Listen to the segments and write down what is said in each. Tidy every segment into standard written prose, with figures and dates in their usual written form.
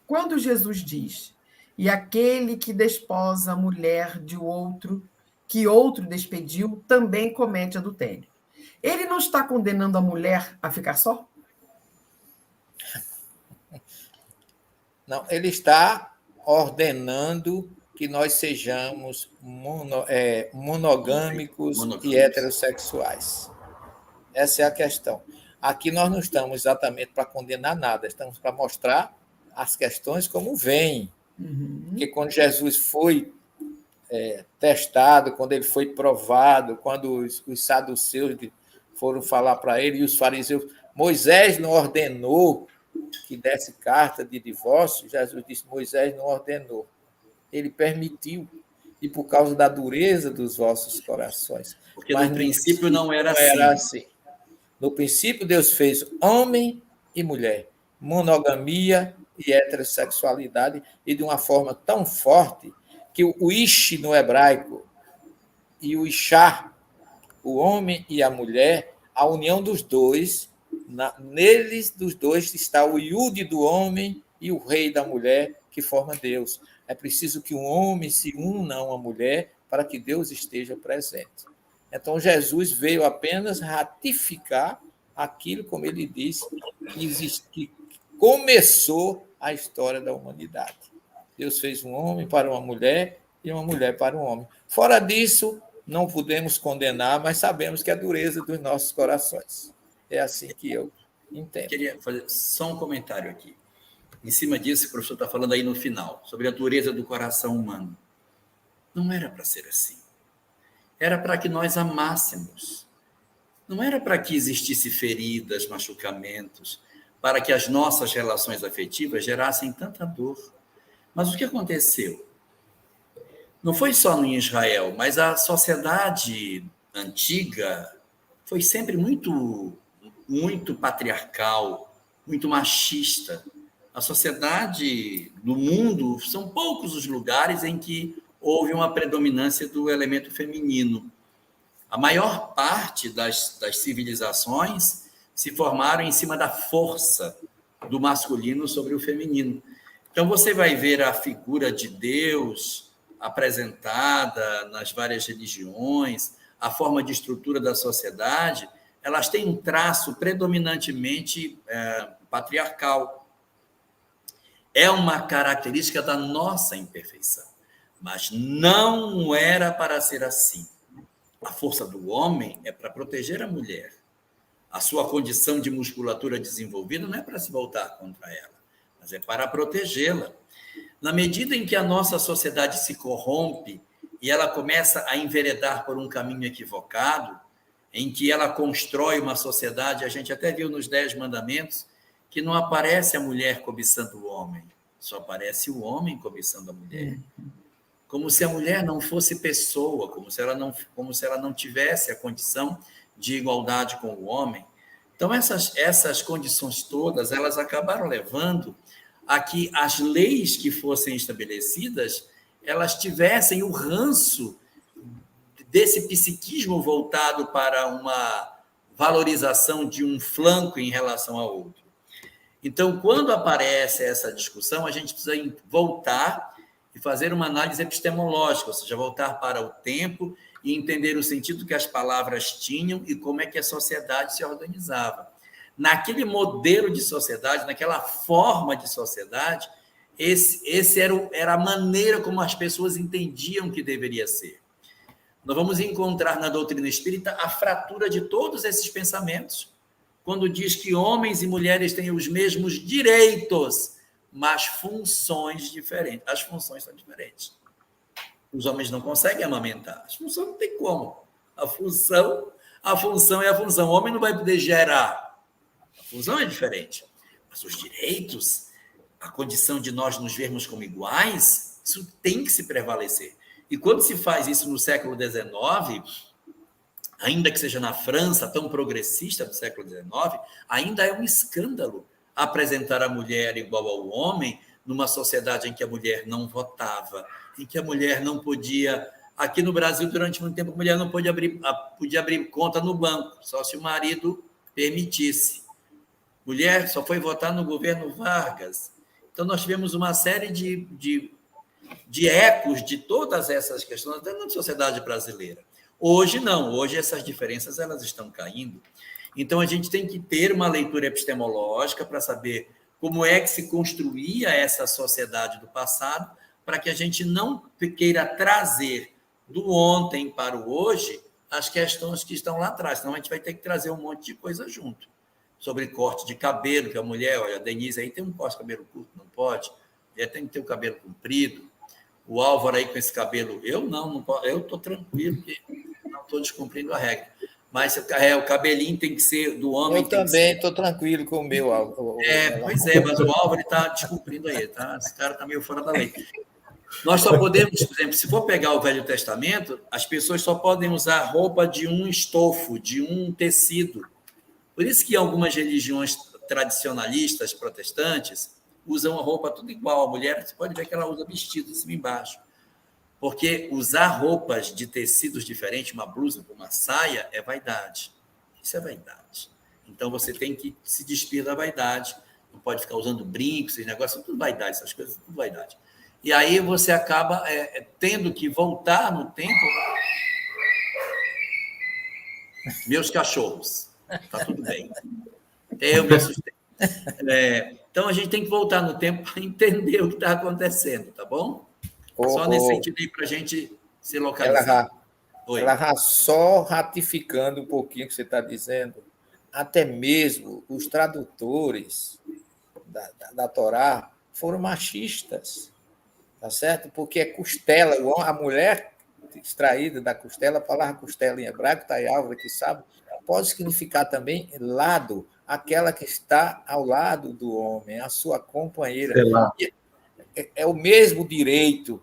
Quando Jesus diz, e aquele que desposa a mulher de outro, que outro despediu, também comete adultério. Ele não está condenando a mulher a ficar só? Não, ele está ordenando que nós sejamos monogâmicos e heterossexuais. Essa é a questão. Aqui nós não estamos exatamente para condenar nada, estamos para mostrar as questões como vêm. Porque quando Jesus foi testado, quando ele foi provado, quando os saduceus foram falar para ele e os fariseus, Moisés não ordenou que desse carta de divórcio. Jesus disse, Moisés não ordenou, ele permitiu, e por causa da dureza dos vossos corações. Porque no princípio não era assim. No princípio, Deus fez homem e mulher, monogamia e heterossexualidade, e de uma forma tão forte que o ish no hebraico e o ishá, o homem e a mulher, a união dos dois, neles dos dois está o Yud do homem e o rei da mulher, que forma Deus. É preciso que um homem se una a uma mulher para que Deus esteja presente. Então, Jesus veio apenas ratificar aquilo, como ele disse, que começou a história da humanidade. Deus fez um homem para uma mulher e uma mulher para um homem. Fora disso, não podemos condenar, mas sabemos que é a dureza dos nossos corações. É assim que eu entendo. Queria fazer só um comentário aqui. Em cima disso, o professor está falando aí no final, sobre a dureza do coração humano. Não era para ser assim. Era para que nós amássemos. Não era para que existisse feridas, machucamentos, para que as nossas relações afetivas gerassem tanta dor. Mas o que aconteceu? Não foi só em Israel, mas a sociedade antiga foi sempre muito patriarcal, muito machista. A sociedade do mundo, são poucos os lugares em que houve uma predominância do elemento feminino. A maior parte das civilizações se formaram em cima da força do masculino sobre o feminino. Então, você vai ver a figura de Deus apresentada nas várias religiões, a forma de estrutura da sociedade, elas têm um traço predominantemente patriarcal. É uma característica da nossa imperfeição, mas não era para ser assim. A força do homem é para proteger a mulher. A sua condição de musculatura desenvolvida não é para se voltar contra ela, mas é para protegê-la. Na medida em que a nossa sociedade se corrompe e ela começa a enveredar por um caminho equivocado, em que ela constrói uma sociedade, a gente até viu nos 10 mandamentos, que não aparece a mulher cobiçando o homem, só aparece o homem cobiçando a mulher. Como se a mulher não fosse pessoa, como se ela não tivesse a condição de igualdade com o homem. Então, essas condições todas, elas acabaram levando a que as leis que fossem estabelecidas, elas tivessem o ranço desse psiquismo voltado para uma valorização de um flanco em relação ao outro. Então, quando aparece essa discussão, a gente precisa voltar e fazer uma análise epistemológica, ou seja, voltar para o tempo e entender o sentido que as palavras tinham e como é que a sociedade se organizava. Naquele modelo de sociedade, naquela forma de sociedade, esse era a maneira como as pessoas entendiam que deveria ser. Nós vamos encontrar na doutrina espírita a fratura de todos esses pensamentos, quando diz que homens e mulheres têm os mesmos direitos, mas funções diferentes. As funções são diferentes. Os homens não conseguem amamentar. As funções não tem como. A função é a função. O homem não vai poder gerar. A função é diferente. Mas os direitos, a condição de nós nos vermos como iguais, isso tem que se prevalecer. E quando se faz isso no século XIX, ainda que seja na França, tão progressista do século XIX, ainda é um escândalo apresentar a mulher igual ao homem numa sociedade em que a mulher não votava, em que a mulher não podia... Aqui no Brasil, durante muito tempo, a mulher não podia abrir conta no banco, só se o marido permitisse. Mulher só foi votar no governo Vargas. Então, nós tivemos uma série de ecos de todas essas questões dentro da sociedade brasileira. Hoje, não. Hoje, essas diferenças elas estão caindo. Então, a gente tem que ter uma leitura epistemológica para saber como é que se construía essa sociedade do passado, para que a gente não queira trazer do ontem para o hoje as questões que estão lá atrás. Senão, a gente vai ter que trazer um monte de coisa junto. Sobre corte de cabelo, que a mulher, olha, a Denise aí tem um corte de cabelo curto, não pode. Ela tem que ter o cabelo comprido. O Álvaro aí com esse cabelo, eu não posso, eu estou tranquilo, porque não estou descumprindo a regra. Mas o cabelinho tem que ser do homem. Eu também estou tranquilo com o meu, Álvaro. Pois é, mas o Álvaro está descumprindo aí, tá? Esse cara está meio fora da lei. Nós só podemos, por exemplo, se for pegar o Velho Testamento, as pessoas só podem usar roupa de um estofo, de um tecido. Por isso que algumas religiões tradicionalistas, protestantes, usam a roupa tudo igual. A mulher, você pode ver que ela usa vestido de cima e embaixo. Porque usar roupas de tecidos diferentes, uma blusa, uma saia, é vaidade. Isso é vaidade. Então, você tem que se despir da vaidade. Não pode ficar usando brincos, esses negócios, tudo vaidade, essas coisas, tudo vaidade. E aí você acaba tendo que voltar no tempo. Meus cachorros. Tá tudo bem. Eu me assustei. Então, a gente tem que voltar no tempo para entender o que está acontecendo, tá bom? Só nesse sentido aí para a gente se localizar. Ela só ratificando um pouquinho o que você está dizendo, até mesmo os tradutores da Torá foram machistas, tá certo? Porque é costela, a mulher extraída da costela, a palavra costela em hebraico, está aí Álvaro que sabe, pode significar também lado, aquela que está ao lado do homem, a sua companheira. É o mesmo direito,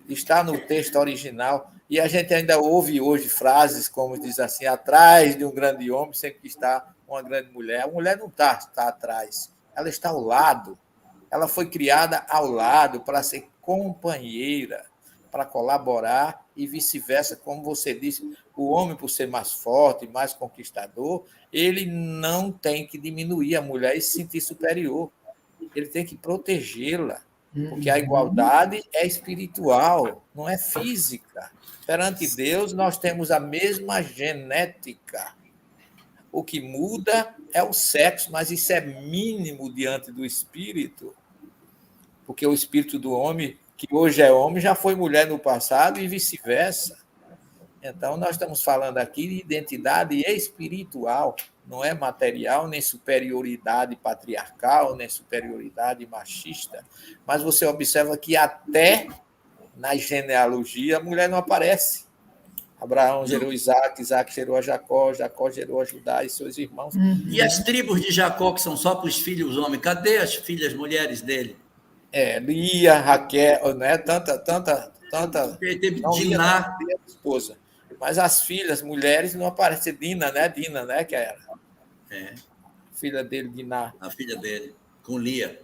está no texto original, e a gente ainda ouve hoje frases como diz assim, atrás de um grande homem sempre está uma grande mulher. A mulher não está atrás, ela está ao lado. Ela foi criada ao lado para ser companheira, para colaborar e vice-versa, como você disse, o homem, por ser mais forte, mais conquistador, ele não tem que diminuir a mulher e se sentir superior. Ele tem que protegê-la, porque a igualdade é espiritual, não é física. Perante Deus, nós temos a mesma genética. O que muda é o sexo, mas isso é mínimo diante do espírito, porque o espírito do homem, que hoje é homem, já foi mulher no passado e vice-versa. Então, nós estamos falando aqui de identidade espiritual, não é material, nem superioridade patriarcal, nem superioridade machista. Mas você observa que até na genealogia a mulher não aparece. Abraão gerou Isaac, Isaac gerou a Jacó, Jacó gerou a Judá e seus irmãos. E as tribos de Jacó, que são só para os filhos homens, cadê as filhas mulheres dele? Lia, Raquel, né? Tanta. Ele teve Diná. Esposa. Mas as filhas, mulheres, não aparecem. Dina, né? Que era. Filha dele, Diná. A filha dele, com Lia.